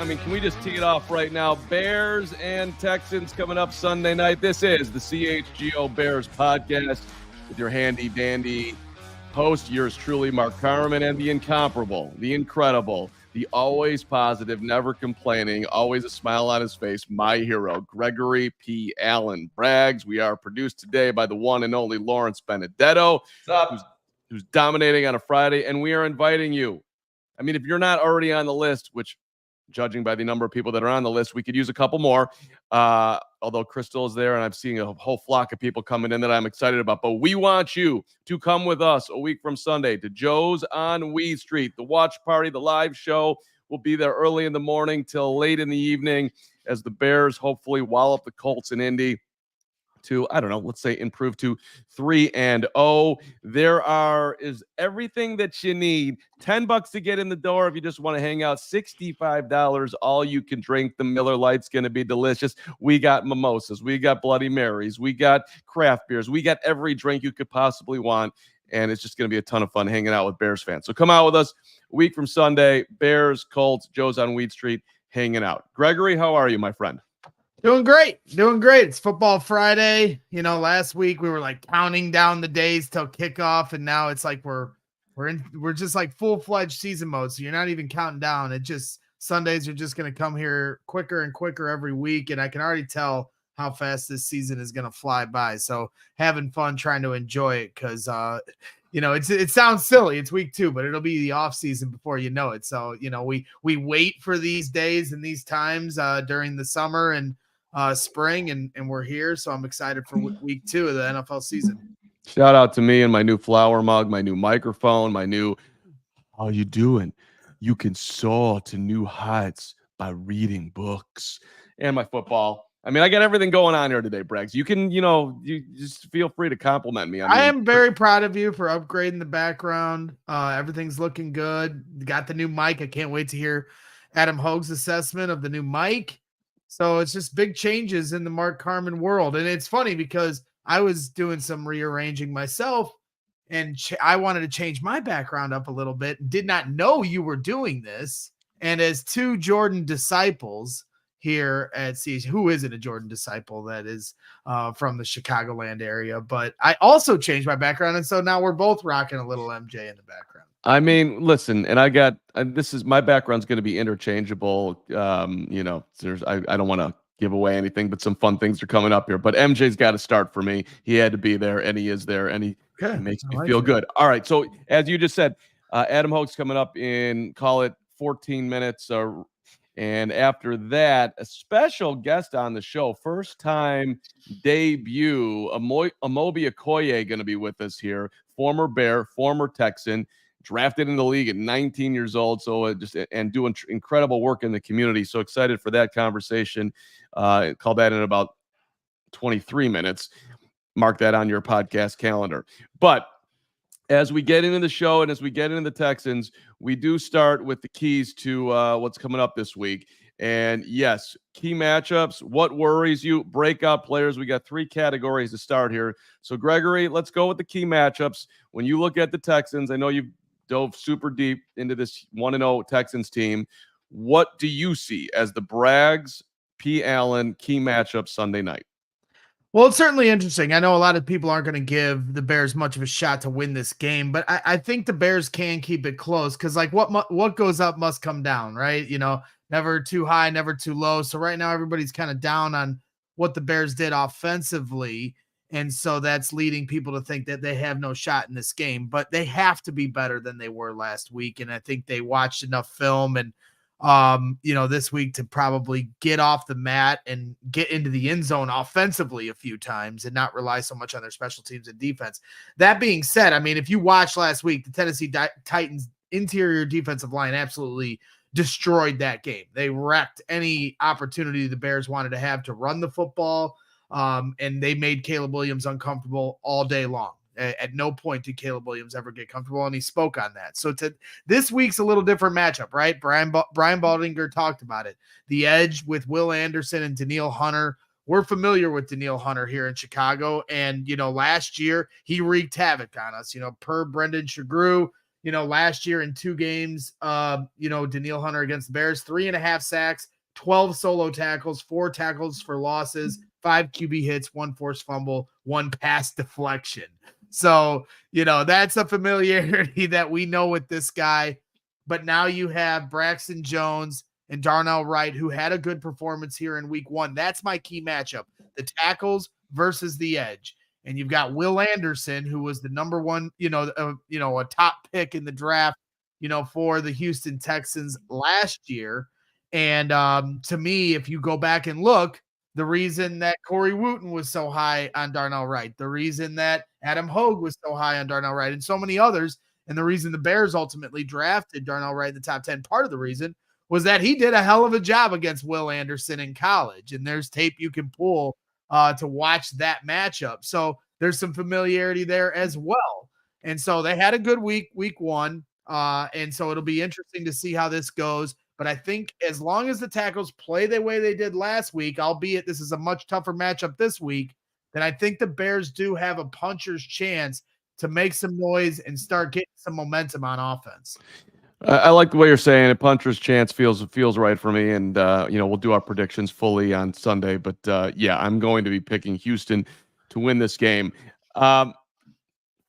mean, can we just tee it off right now? Bears and Texans coming up Sunday night. This is the CHGO Bears Podcast with your handy-dandy host, yours truly, Mark Carman, and the incomparable, the incredible, the always positive, never complaining, always a smile on his face, my hero, Gregory P. Allen Braggs. We are produced today by the one and only Lawrence Benedetto, who's dominating on a Friday, and we are inviting you. I mean, if you're not already on the list, which, judging by the number of people that are on the list, we could use a couple more, although Crystal is there, and I'm seeing a whole flock of people coming in that I'm excited about. But we want you to come with us a week from Sunday to Joe's on Weed Street, the watch party, the live show. We'll be there early in the morning till late in the evening as the Bears hopefully wallop the Colts in Indy to, I don't know, let's say improve to 3-0. There is everything that you need. $10 to get in the door if you just want to hang out. $65 all you can drink. The Miller Lite's going to be delicious. We got mimosas, we got Bloody Marys, we got craft beers, we got every drink you could possibly want, and it's just going to be a ton of fun hanging out with Bears fans. So come out with us a week from Sunday. Bears, Colts, Joe's on Weed Street, hanging out. Gregory, how are you, my friend? Doing great. It's Football Friday. You know, last week we were like counting down the days till kickoff, and now it's like we're just like full-fledged season mode. So you're not even counting down. It just, Sundays are just going to come here quicker and quicker every week, and I can already tell how fast this season is going to fly by. So having fun trying to enjoy it, because you know, it sounds silly. It's week 2, but it'll be the off season before you know it. So, you know, we wait for these days and these times during the summer and spring, and we're here. So I'm excited for week 2 of the NFL season. Shout out to me and my new flower mug, my new microphone, my new, how you doing? You can soar to new heights by reading books, and my football. I mean, I got everything going on here today, Braggs. You can, you just feel free to compliment me. I am very proud of you for upgrading the background. Everything's looking good. Got the new mic. I can't wait to hear Adam Hoge's assessment of the new mic. So it's just big changes in the Mark Carman world. And it's funny because I was doing some rearranging myself, and I wanted to change my background up a little bit. Did not know you were doing this. And as two Jordan disciples here at CH, who isn't a Jordan disciple that is from the Chicagoland area, but I also changed my background. And so now we're both rocking a little MJ in the background. I mean, listen, and I got, this is, my background's going to be interchangeable. You know, I don't want to give away anything, but some fun things are coming up here. But MJ's got to start for me. He had to be there, and he is there, and he makes me feel good. All right, so as you just said, Adam Hoge's coming up in, call it 14 minutes. And after that, a special guest on the show, first time debut, Amobi Okoye going to be with us here. Former Bear, former Texan, drafted in the league at 19 years old. So and doing incredible work in the community. So excited for that conversation. Call that in about 23 minutes. Mark that on your podcast calendar. But as we get into the show and as we get into the Texans, we do start with the keys to what's coming up this week. And yes, key matchups. What worries you? Breakout players. We got 3 categories to start here. So Gregory, let's go with the key matchups. When you look at the Texans, I know you've dove super deep into this 1-0 Texans team. What do you see as the Braggs, P. Allen key matchup Sunday night? Well, it's certainly interesting. I know a lot of people aren't going to give the Bears much of a shot to win this game, but I think the Bears can keep it close, because like what goes up must come down, right? You know, never too high, never too low. So right now everybody's kind of down on what the Bears did offensively, and so that's leading people to think that they have no shot in this game. But they have to be better than they were last week, and I think they watched enough film and you know, this week to probably get off the mat and get into the end zone offensively a few times and not rely so much on their special teams and defense. That being said, I mean, if you watched last week, the Tennessee Titans interior defensive line absolutely destroyed that game. They wrecked any opportunity the Bears wanted to have to run the football, and they made Caleb Williams uncomfortable all day long. At no point did Caleb Williams ever get comfortable, and he spoke on that. So this week's a little different matchup, right? Brian Baldinger talked about it. The edge with Will Anderson and Danielle Hunter. We're familiar with Danielle Hunter here in Chicago, and, you know, last year he wreaked havoc on us. You know, per Brendan Shagrew, last year in 2 games, Danielle Hunter against the Bears, 3.5 sacks, 12 solo tackles, 4 tackles for losses, 5 QB hits, 1 forced fumble, 1 pass deflection. So, that's a familiarity that we know with this guy. But now you have Braxton Jones and Darnell Wright, who had a good performance here in week 1. That's my key matchup, the tackles versus the edge. And you've got Will Anderson, who was the number 1, a top pick in the draft, for the Houston Texans last year. And to me, if you go back and look, the reason that Corey Wooten was so high on Darnell Wright, the reason that Adam Hoge was so high on Darnell Wright, and so many others, and the reason the Bears ultimately drafted Darnell Wright in the top 10, part of the reason was that he did a hell of a job against Will Anderson in college. And there's tape you can pull to watch that matchup. So there's some familiarity there as well. And so they had a good week 1. And so it'll be interesting to see how this goes. But I think as long as the tackles play the way they did last week, albeit this is a much tougher matchup this week, then I think the Bears do have a puncher's chance to make some noise and start getting some momentum on offense. I like the way you're saying it. Puncher's chance feels right for me. And, we'll do our predictions fully on Sunday. But, I'm going to be picking Houston to win this game. For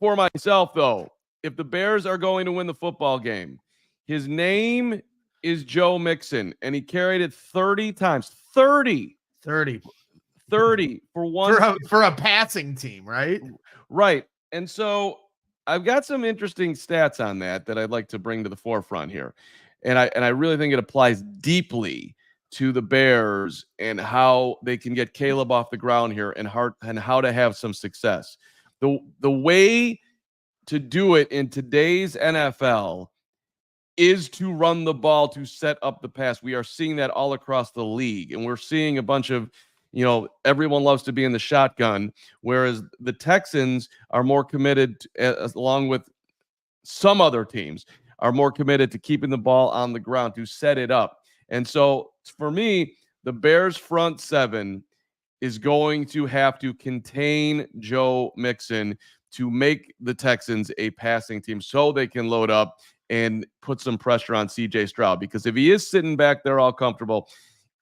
myself, though, if the Bears are going to win the football game, his name is Joe Mixon, and he carried it 30 times. 30 for one. For a passing team, right? Right. And so I've got some interesting stats on that I'd like to bring to the forefront here. And I really think it applies deeply to the Bears and how they can get Caleb off the ground here and how to have some success. The way to do it in today's NFL is to run the ball to set up the pass. We are seeing that all across the league, and we're seeing a bunch of everyone loves to be in the shotgun, whereas the Texans are more committed, along with some other teams, are more committed to keeping the ball on the ground to set it up. And so for me, the Bears front 7 is going to have to contain Joe Mixon to make the Texans a passing team so they can load up and put some pressure on CJ Stroud. Because if he is sitting back there all comfortable,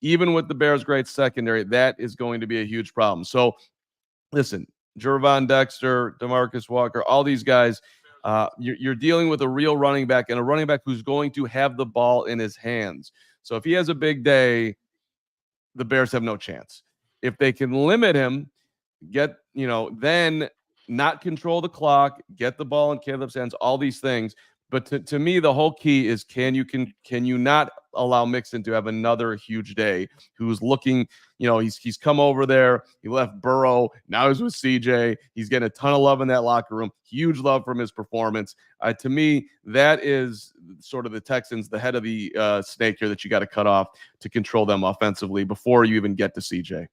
even with the Bears' great secondary, that is going to be a huge problem. So, listen, Gervon Dexter, DeMarcus Walker, all these guys, you're dealing with a real running back, and a running back who's going to have the ball in his hands. So if he has a big day, the Bears have no chance. If they can limit him, then not control the clock, get the ball in Caleb's hands, all these things. But to me, the whole key is can you not allow Mixon to have another huge day? Who's looking, he's come over there. He left Burrow. Now he's with CJ. He's getting a ton of love in that locker room. Huge love from his performance. To me, that is sort of the Texans, the head of the snake here that you got to cut off to control them offensively before you even get to CJ.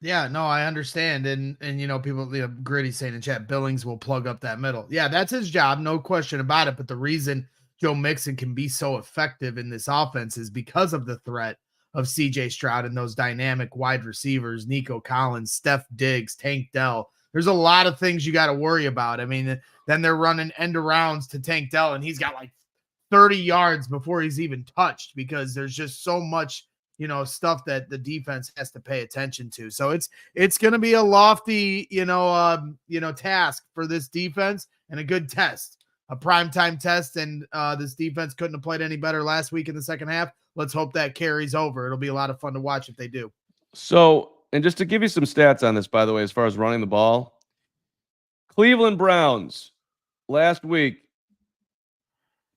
Yeah, no, I understand. And people, Gritty saying in chat, Billings will plug up that middle. Yeah, that's his job. No question about it. But the reason Joe Mixon can be so effective in this offense is because of the threat of CJ Stroud and those dynamic wide receivers, Nico Collins, Steph Diggs, Tank Dell. There's a lot of things you got to worry about. I mean, then they're running end arounds to Tank Dell, and he's got like 30 yards before he's even touched because there's just so much stuff that the defense has to pay attention to. So it's going to be a lofty, task for this defense and a good test, a primetime test. And this defense couldn't have played any better last week in the second half. Let's hope that carries over. It'll be a lot of fun to watch if they do. So, and just to give you some stats on this, by the way, as far as running the ball, Cleveland Browns last week,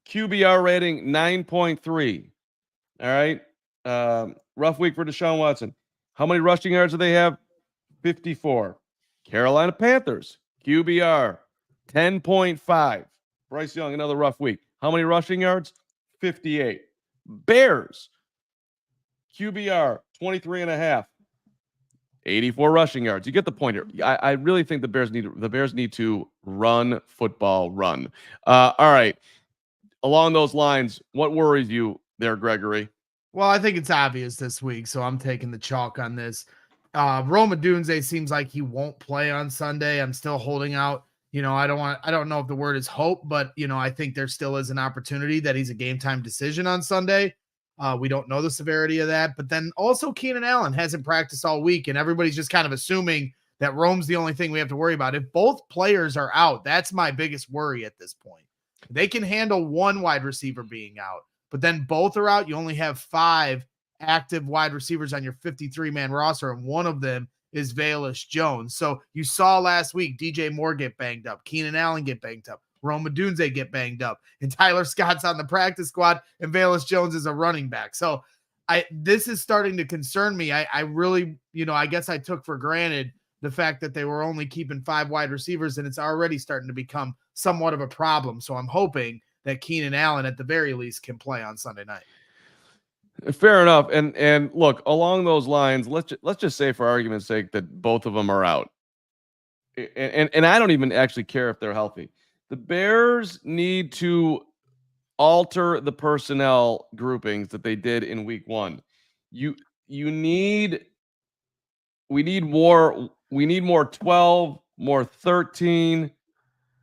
QBR rating 9.3. All right. Rough week for Deshaun Watson. How many rushing yards do they have? 54. Carolina Panthers, QBR, 10.5. Bryce Young, another rough week. How many rushing yards? 58. Bears, QBR, 23.5. 84 rushing yards. You get the point here. I really think the Bears need to run football, run. All right. Along those lines, what worries you there, Gregory? Well, I think it's obvious this week, so I'm taking the chalk on this. Rome Odunze seems like he won't play on Sunday. I'm still holding out, I don't know if the word is hope, but I think there still is an opportunity that he's a game time decision on Sunday. We don't know the severity of that, but then also Keenan Allen hasn't practiced all week, and everybody's just kind of assuming that Rome's the only thing we have to worry about. If both players are out, that's my biggest worry at this point. They can handle one wide receiver being out, but then both are out. You only have 5 active wide receivers on your 53-man roster, and one of them is Velus Jones. So you saw last week DJ Moore get banged up, Keenan Allen get banged up, Rome Odunze get banged up, and Tyler Scott's on the practice squad, and Velus Jones is a running back. So this is starting to concern me. I really, I guess I took for granted the fact that they were only keeping 5 wide receivers, and it's already starting to become somewhat of a problem. So I'm hoping that Keenan Allen at the very least can play on Sunday night. Fair enough. And look, along those lines, let's just say for argument's sake that both of them are out. And I don't even actually care if they're healthy. The Bears need to alter the personnel groupings that they did in week 1. We need more 12, more 13.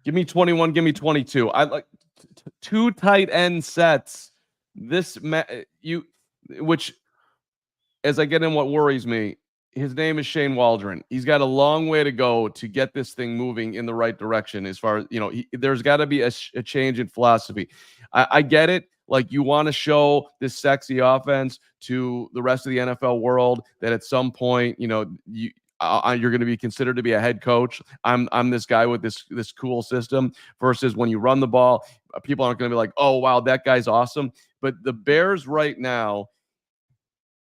Give me 21, give me 22. I like 2 tight end sets. Which, as I get in what worries me, his name is Shane Waldron. He's got a long way to go to get this thing moving in the right direction. As far as, there's got to be a change in philosophy. I get it. Like, you want to show this sexy offense to the rest of the NFL world that at some point, you're going to be considered to be a head coach. I'm this guy with this cool system, versus when you run the ball, people aren't going to be like, oh, wow, that guy's awesome. But the Bears right now,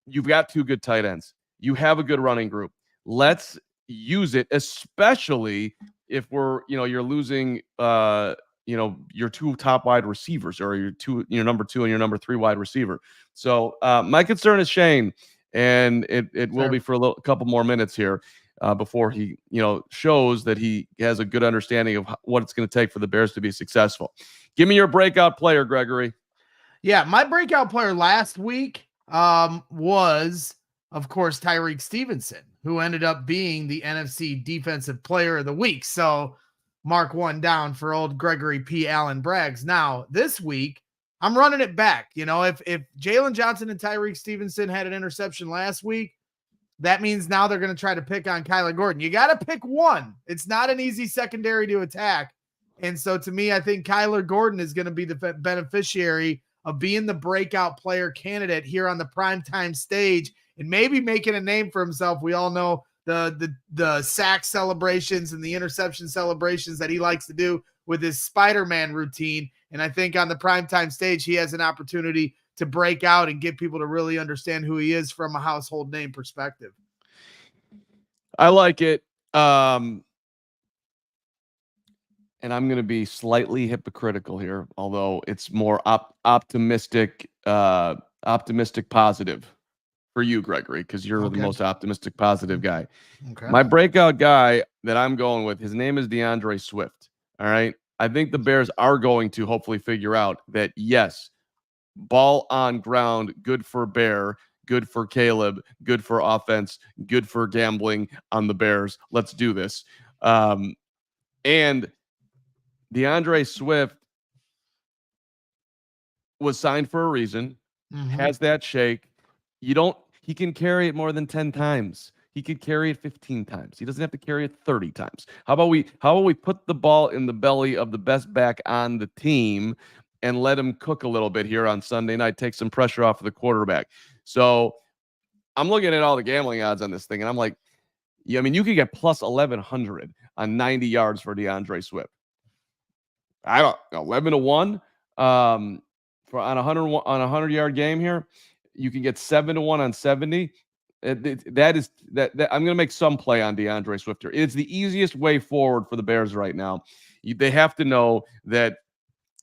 you've got 2 good tight ends. You have a good running group. Let's use it, especially if you're losing, your 2 top wide receivers, or your number 2 and your number 3 wide receiver. So my concern is Shane, and it will be for a couple more minutes here before he, shows that he has a good understanding of what it's going to take for the Bears to be successful. Give me your breakout player, Gregory. Yeah, my breakout player last week was, of course, Tyreek Stevenson, who ended up being the NFC Defensive Player of the Week. So mark one down for old Gregory P. Allen Braggs. Now, this week, I'm running it back. If Jalen Johnson and Tyreek Stevenson had an interception last week, that means now they're going to try to pick on Kyler Gordon. You got to pick one. It's not an easy secondary to attack. And so to me, I think Kyler Gordon is going to be the beneficiary of being the breakout player candidate here on the primetime stage, and maybe making a name for himself. We all know the sack celebrations and the interception celebrations that he likes to do with his Spider-Man routine. And I think on the primetime stage, he has an opportunity to break out and get people to really understand who he is from a household name perspective. I like it. And I'm going to be slightly hypocritical here, although it's more optimistic positive for you, Gregory, because you're the most optimistic positive guy. Okay. My breakout guy that I'm going with, his name is DeAndre Swift. All right. I think the Bears are going to hopefully figure out that, yes, ball on ground, good for Bear, good for Caleb, good for offense, good for gambling on the Bears. Let's do this. And DeAndre Swift was signed for a reason, has that shake. He can carry it more than 10 times. He could carry it 15 times. He doesn't have to carry it 30 times. How about we put the ball in the belly of the best back on the team and let him cook a little bit here on Sunday night, take some pressure off of the quarterback. So I'm looking at all the gambling odds on this thing, and I'm like, you could get plus 1,100 on 90 yards for DeAndre Swift. I don't 11-1 for on a 100-yard game here. You can get 7-1 on 70. That I'm going to make some play on DeAndre Swift here. It's the easiest way forward for the Bears right now. They have to know that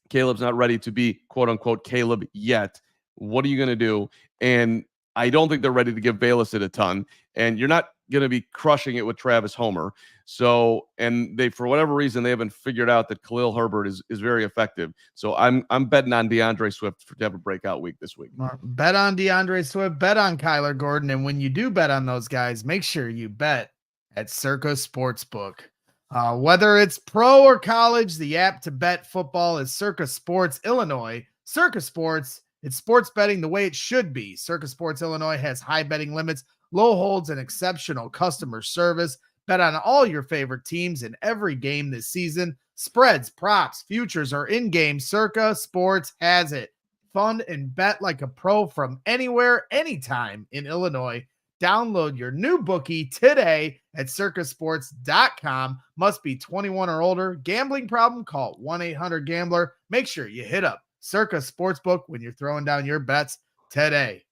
Caleb's not ready to be quote unquote Caleb yet. What are you going to do? And I don't think they're ready to give Velus it a ton. And you're not going to be crushing it with Travis Homer. So, and they, for whatever reason, they haven't figured out that Khalil Herbert is very effective. So I'm betting on DeAndre Swift to have a breakout week this week. Bet on DeAndre Swift, bet on Kyler Gordon. And when you do bet on those guys, make sure you bet at Circa Sportsbook. Whether it's pro or college, the app to bet football is Circa Sports Illinois. Circa Sports, it's sports betting the way it should be. Circa Sports Illinois has high betting limits, low holds, and exceptional customer service. Bet on all your favorite teams in every game this season. Spreads, props, futures, or in-game. Circa Sports has it. Fund and bet like a pro from anywhere, anytime in Illinois. Download your new bookie today at circasports.com. Must be 21 or older. Gambling problem? Call 1-800-GAMBLER. Make sure you hit up Circa Sportsbook when you're throwing down your bets today.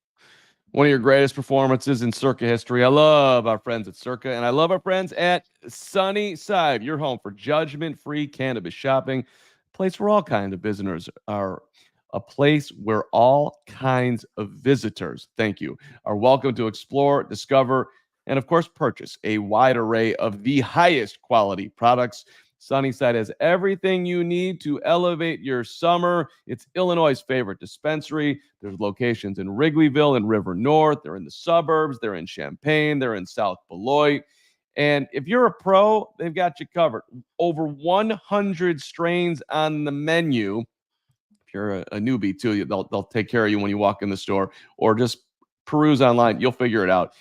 One of your greatest performances in Circa history. I love our friends at Circa, and I love our friends at Sunnyside, your home for judgment-free cannabis shopping, a place where all kinds of visitors are are welcome to explore, discover, and of course, purchase a wide array of the highest quality products. Sunnyside has everything you need to elevate your summer. It's Illinois' favorite dispensary. There's locations in Wrigleyville and River North. They're in the suburbs. They're in Champaign. They're in South Beloit. And if you're a pro, they've got you covered. Over 100 strains on the menu. If you're a newbie too, they'll take care of you when you walk in the store, or just peruse online. You'll figure it out.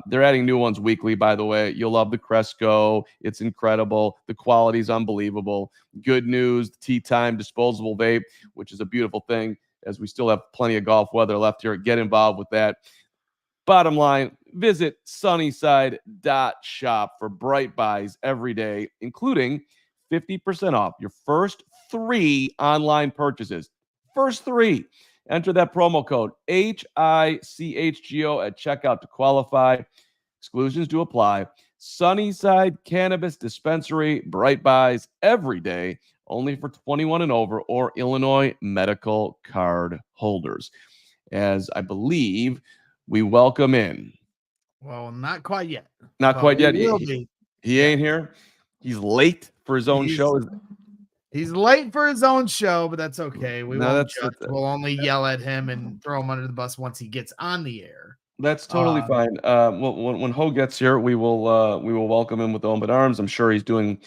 They're adding new ones weekly, by the way. You'll love the Cresco. It's incredible. The quality's unbelievable. Good news, the Tea Time disposable vape, which is a beautiful thing, as we still have plenty of golf weather left here. Get involved with that. Bottom line, visit sunnyside.shop for bright buys every day, including 50% off your first 3 online purchases. First 3. Enter that promo code HICHGO at checkout to qualify. Exclusions do apply. Sunnyside Cannabis Dispensary, bright buys every day, only for 21 and over or Illinois medical card holders. As I believe we welcome in. Well, not quite yet. Not quite yet. He ain't here. He's late for his own show. He's late for his own show, but that's okay. We'll only yell at him and throw him under the bus once he gets on the air. That's totally fine. When Hoge gets here, we will welcome him with open arms. I'm sure he's doing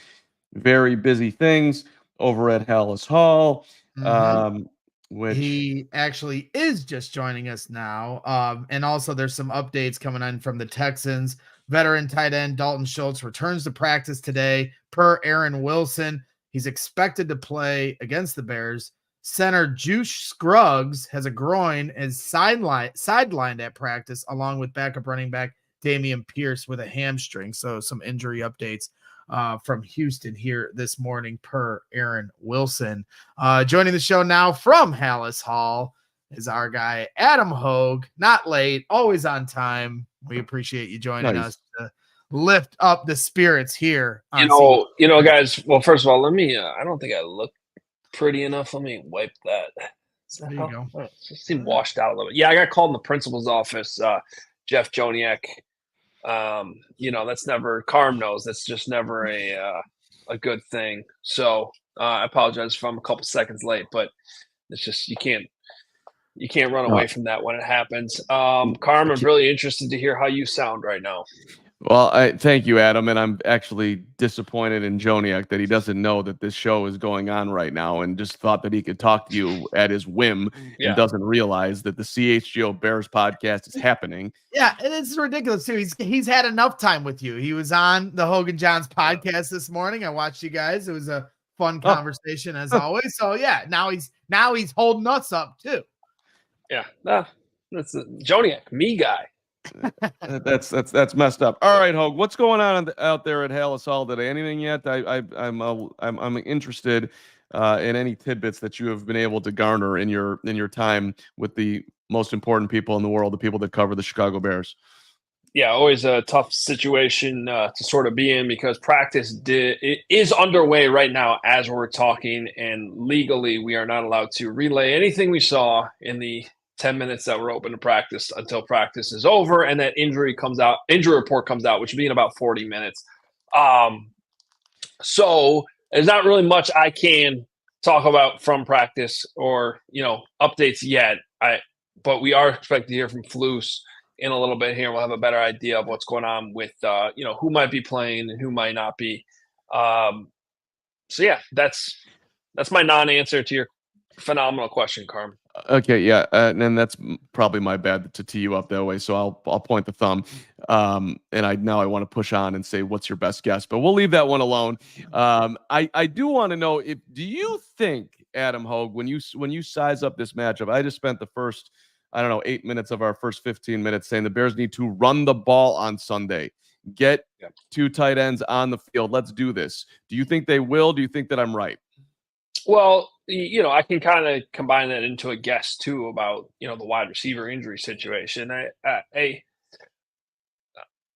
very busy things over at Halas Hall. Which he actually is just joining us now. And also there's some updates coming in from the Texans. Veteran tight end Dalton Schultz returns to practice today per Aaron Wilson. He's expected to play against the Bears. Center Juice Scruggs has a groin and is sidelined at practice, along with backup running back Damian Pierce with a hamstring. So some injury updates from Houston here this morning per Aaron Wilson. Joining the show now from Halas Hall is our guy, Adam Hoge. Not late, always on time. We appreciate you joining us to lift up the spirits here. You know, guys, well, first of all, let me, I don't think I look pretty enough. Let me wipe that. There you go. It just seemed washed out a little bit. Yeah, I got called in the principal's office, Jeff Joniak. That's never, Carm knows, that's just never a good thing. So I apologize if I'm a couple seconds late, but it's just, you can't run away from that when it happens. Carm, I'm really interested to hear how you sound right now. Well, I thank you, Adam, and I'm actually disappointed in Joniak that he doesn't know that this show is going on right now and just thought that he could talk to you at his whim and doesn't realize that the CHGO Bears podcast is happening. Yeah, and it's ridiculous too. He's had enough time with you. He was on the Hogan Johns podcast this morning. I watched you guys. It was a fun conversation as always. So yeah, now he's holding us up too. Yeah, that's Joniak, me guy. That's messed up. All right, Hoge, what's going on out there at Halas Hall today? Anything yet? I'm interested in any tidbits that you have been able to garner in your time with the most important people in the world, the people that cover the Chicago Bears. Yeah, always a tough situation to sort of be in, because practice is underway right now as we're talking, and legally we are not allowed to relay anything we saw in the 10 minutes that we're open to practice until practice is over and that injury report comes out, which will be in about 40 minutes. So there's not really much I can talk about from practice or, updates yet. But we are expected to hear from Flus in a little bit here. We'll have a better idea of what's going on with, who might be playing and who might not be. So yeah, that's my non-answer to your phenomenal question, Carm. Okay, yeah, and that's probably my bad to tee you up that way. So I'll point the thumb, and I want to push on and say what's your best guess, but we'll leave that one alone. I do want to know, do you think, Adam Hoge, when you size up this matchup, I just spent the first 8 minutes of our first 15 minutes saying the Bears need to run the ball on Sunday, get two tight ends on the field. Let's do this. Do you think they will? Do you think that I'm right? Well, I can kind of combine that into a guess too about, the wide receiver injury situation.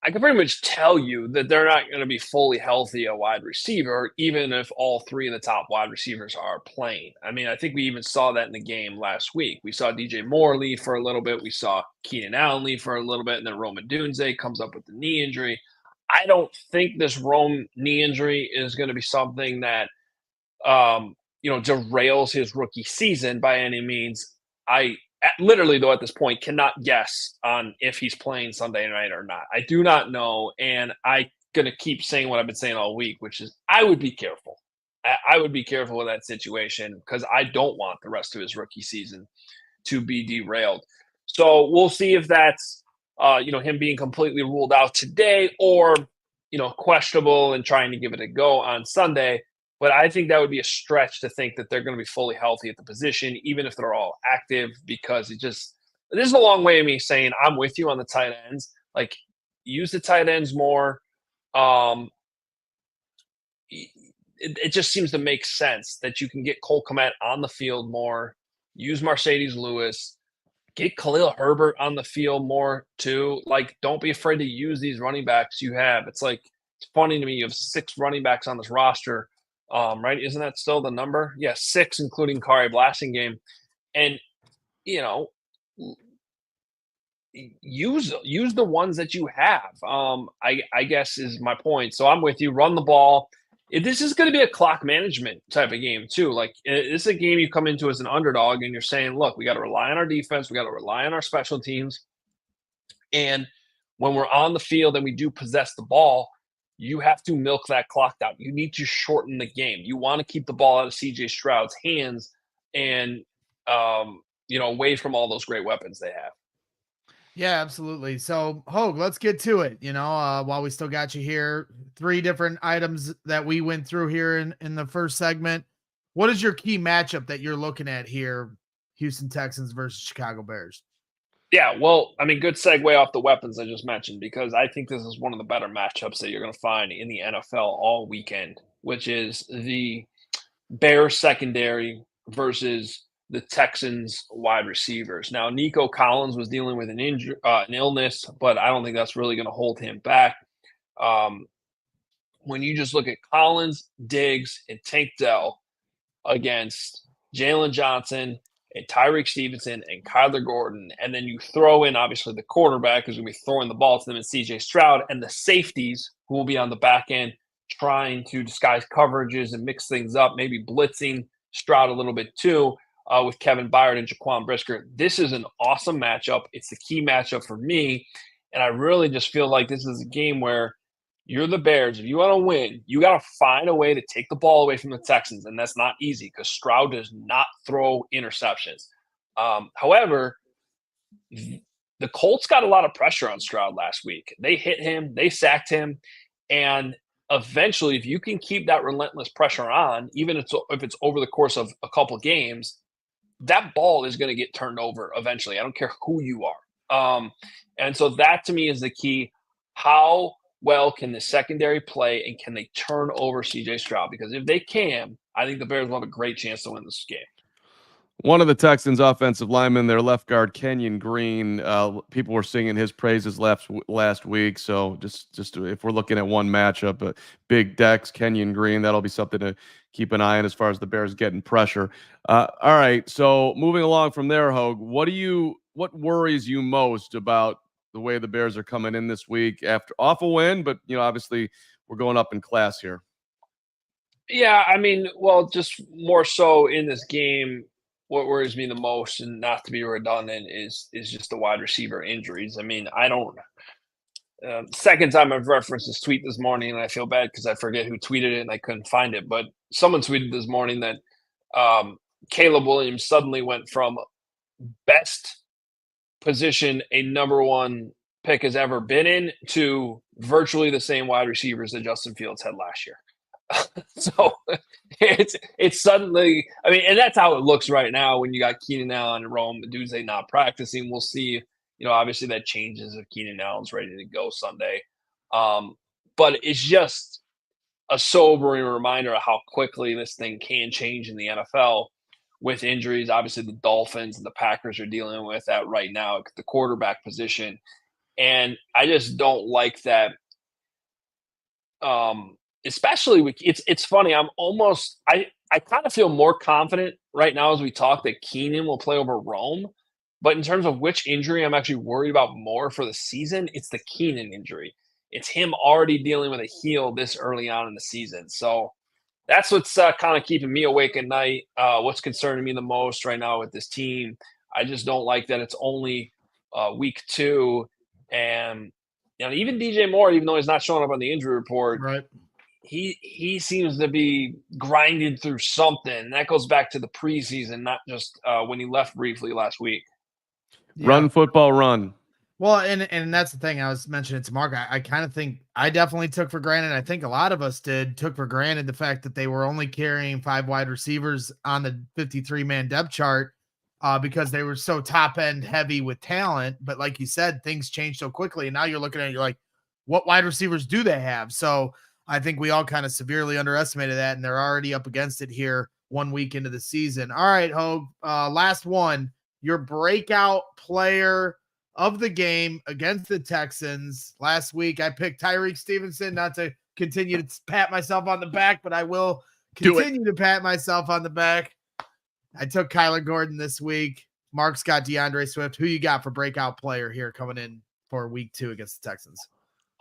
I can pretty much tell you that they're not going to be fully healthy a wide receiver, even if all three of the top wide receivers are playing. I mean, I think we even saw that in the game last week. We saw DJ Moore leave for a little bit. We saw Keenan Allen leave for a little bit. And then Rome Odunze comes up with the knee injury. I don't think this Rome knee injury is going to be something that, derails his rookie season by any means. I literally, though, at this point, cannot guess on if he's playing Sunday night or not. I do not know, and I'm going to keep saying what I've been saying all week, which is I would be careful. I would be careful with that situation because I don't want the rest of his rookie season to be derailed. So we'll see if that's, him being completely ruled out today or, questionable and trying to give it a go on Sunday. But I think that would be a stretch to think that they're going to be fully healthy at the position, even if they're all active, because this is a long way of me saying I'm with you on the tight ends. Like, use the tight ends more. It just seems to make sense that you can get Cole Kmet on the field more, use Mercedes Lewis, get Khalil Herbert on the field more too. Like, don't be afraid to use these running backs you have. It's funny to me. You have 6 running backs on this roster. Right? Isn't that still the number? Yeah, 6, including Kari Blasingame. And, use the ones that you have. I guess is my point. So I'm with you. Run the ball. This is going to be a clock management type of game too. Like, this is a game you come into as an underdog and you're saying, look, we got to rely on our defense. We got to rely on our special teams. And when we're on the field and we do possess the ball, you have to milk that clock out. You need to shorten the game. You want to keep the ball out of CJ Stroud's hands and, away from all those great weapons they have. Yeah, absolutely. So, Hoge, let's get to it. While we still got you here, 3 different items that we went through here in the first segment. What is your key matchup that you're looking at here? Houston Texans versus Chicago Bears. Yeah, well, I mean, good segue off the weapons I just mentioned, because I think this is one of the better matchups that you're going to find in the NFL all weekend, which is the Bears secondary versus the Texans wide receivers. Now, Nico Collins was dealing with an illness, but I don't think that's really going to hold him back. When you just look at Collins, Diggs, and Tank Dell against Jalen Johnson and Tyreek Stevenson and Kyler Gordon, and then you throw in, obviously, the quarterback who's going to be throwing the ball to them, and CJ Stroud, and the safeties who will be on the back end trying to disguise coverages and mix things up, maybe blitzing Stroud a little bit too, with Kevin Byard and Jaquan Brisker. This is an awesome matchup. It's the key matchup for me, and I really just feel like this is a game where you're the Bears. If you want to win, you got to find a way to take the ball away from the Texans, and that's not easy because Stroud does not throw interceptions. However, the Colts got a lot of pressure on Stroud last week. They hit him, they sacked him, and eventually, if you can keep that relentless pressure on, even if it's over the course of a couple games, that ball is going to get turned over eventually. I don't care who you are. And so that, to me, is the key. How well can the secondary play, and can they turn over CJ Stroud? Because if they can, I think the Bears will have a great chance to win this game. One of the Texans' offensive linemen, their left guard, Kenyon Green, people were singing his praises last week. So just if we're looking at one matchup, Big Dex, Kenyon Green, that'll be something to keep an eye on as far as the Bears getting pressure. All right, so moving along from there, Hoge, what worries you most about the way the Bears are coming in this week after off a win, but obviously we're going up in class here? Yeah, I mean, well, just more so in this game, what worries me the most, and not to be redundant, is just the wide receiver injuries. I mean, second time I've referenced this tweet this morning, and I feel bad because I forget who tweeted it and I couldn't find it. But someone tweeted this morning that Caleb Williams suddenly went from best position a number one pick has ever been in to virtually the same wide receivers that Justin Fields had last year. So it's suddenly, I mean, and that's how it looks right now when you got Keenan Allen and Rome Odunze not practicing. We'll see. Obviously that changes if Keenan Allen's ready to go Sunday. But it's just a sobering reminder of how quickly this thing can change in the NFL with injuries. Obviously the Dolphins and the Packers are dealing with that right now at the quarterback position. And I just don't like that. Especially it's funny. I kind of feel more confident right now as we talk that Keenan will play over Rome. But in terms of which injury I'm actually worried about more for the season, it's the Keenan injury. It's him already dealing with a heel this early on in the season. So that's what's kind of keeping me awake at night. What's concerning me the most right now with this team. I just don't like that it's only week 2. And even DJ Moore, even though he's not showing up on the injury report, right, he seems to be grinding through something. And that goes back to the preseason, not just when he left briefly last week. Yeah. Run football, run. Well, and that's the thing I was mentioning to Mark. I kind of think I definitely took for granted. I think a lot of us took for granted the fact that they were only carrying 5 wide receivers on the 53-man depth chart because they were so top end heavy with talent. But like you said, things change so quickly. And now you're looking at it, you're like, what wide receivers do they have? So I think we all kind of severely underestimated that. And they're already up against it here 1 week into the season. All right, Hoge, last one. Your breakout player of the game against the Texans. Last week, I picked Tyreek Stevenson, not to continue to pat myself on the back, but I will continue to pat myself on the back. I took Kyler Gordon this week. Mark's got DeAndre Swift. Who you got for breakout player here coming in for week 2 against the Texans?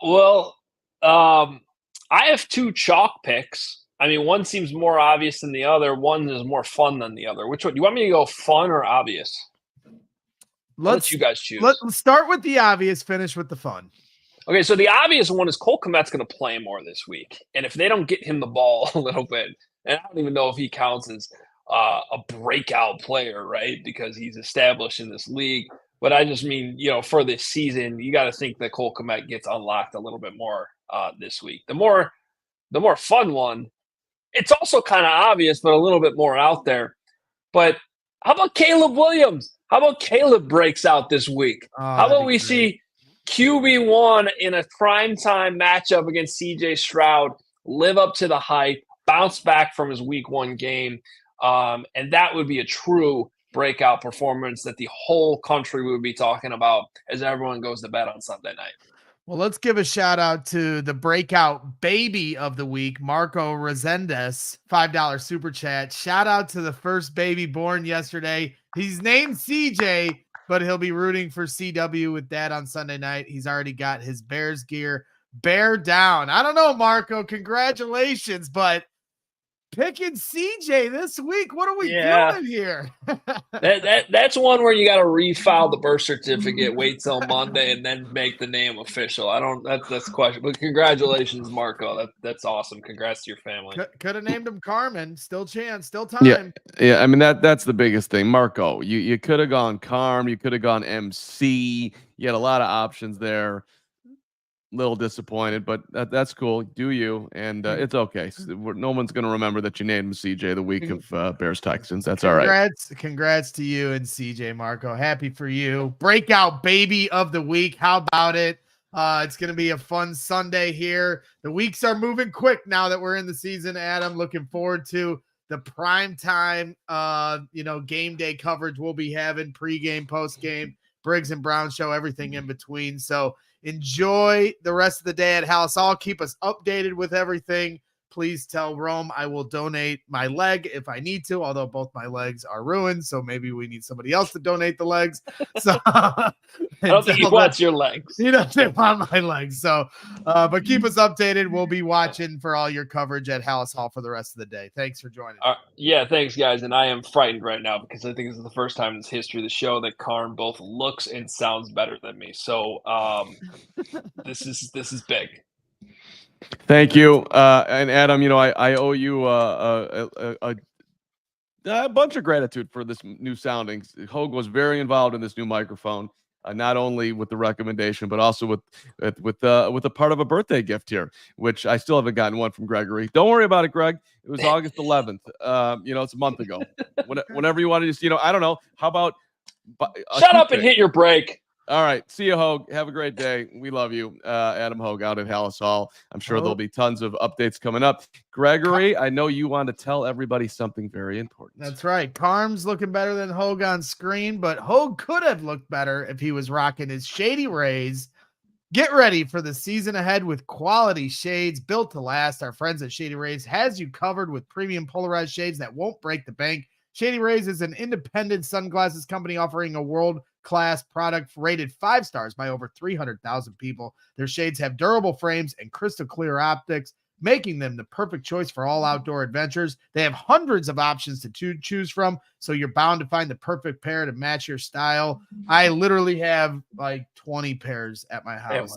Well, I have 2 chalk picks. I mean, one seems more obvious than the other. One is more fun than the other. Which one? Do you want me to go fun or obvious? Let you guys choose. Let's start with the obvious, finish with the fun. Okay, so the obvious one is Cole Kmet's going to play more this week. And if they don't get him the ball a little bit, and I don't even know if he counts as a breakout player, right? Because he's established in this league. But I just mean, for this season, you got to think that Cole Kmet gets unlocked a little bit more this week. The more fun one, it's also kind of obvious, but a little bit more out there. But how about Caleb Williams? How about Caleb breaks out this week? How about we see QB1 in a primetime matchup against CJ Stroud live up to the hype, bounce back from his week 1 game, and that would be a true breakout performance that the whole country would be talking about as everyone goes to bed on Sunday night. Well, let's give a shout out to the breakout baby of the week, Marco Resendez, $5 super chat. Shout out to the first baby born yesterday. He's named CJ, but he'll be rooting for CW with Dad on Sunday night. He's already got his Bears gear. Bear down. I don't know, Marco. Congratulations, but picking CJ this week. What are we doing here? That's one where you got to refile the birth certificate, wait till Monday, and then make the name official. That's the question. But congratulations, Marco. That's awesome. Congrats to your family. Could have named him Carmen. Still chance. Still time. Yeah. I mean that's the biggest thing, Marco. You could have gone Carm. You could have gone MC. You had a lot of options there. Little disappointed, but that's cool. Do you? And it's okay. No one's going to remember that you named him CJ the week of Bears Texans. That's all right. Congrats to you and CJ, Marco. Happy for you. Breakout baby of the week. How about it? It's going to be a fun Sunday here. The weeks are moving quick now that we're in the season, Adam. Looking forward to the primetime, game day coverage we'll be having, pregame, postgame, Briggs and Brown show, everything in between. So enjoy the rest of the day at Halas Hall. Keep us updated with everything. please tell Rome I will donate my leg if I need to, although both my legs are ruined. So maybe we need somebody else to donate the legs. So I don't think he wants your legs. He doesn't want my legs. So, but keep us updated. We'll be watching for all your coverage at Halas Hall for the rest of the day. Thanks for joining. Yeah, thanks, guys. And I am frightened right now because I think this is the first time in the history of the show that Karn both looks and sounds better than me. So this is big. Thank you. And Adam, I owe you a bunch of gratitude for this new sounding. Hoge was very involved in this new microphone, not only with the recommendation, but also with a part of a birthday gift here, which I still haven't gotten one from Gregory. Don't worry about it, Greg. It was August 11th. It's a month ago. Whenever you want to just, I don't know. How about shut up and hit your break? All right. See you, Hoge. Have a great day. We love you. Adam Hoge out at Halas Hall. I'm sure there'll be tons of updates coming up. Gregory, I know you want to tell everybody something very important. That's right. Carm's looking better than Hoge on screen, but Hoge could have looked better if he was rocking his Shady Rays. Get ready for the season ahead with quality shades built to last. Our friends at Shady Rays has you covered with premium polarized shades that won't break the bank. Shady Rays is an independent sunglasses company offering a world-class product rated 5 stars by over 300,000 people. Their shades have durable frames and crystal clear optics, making them the perfect choice for all outdoor adventures. They have hundreds of options to choose from, so you're bound to find the perfect pair to match your style. I literally have like 20 pairs at my house.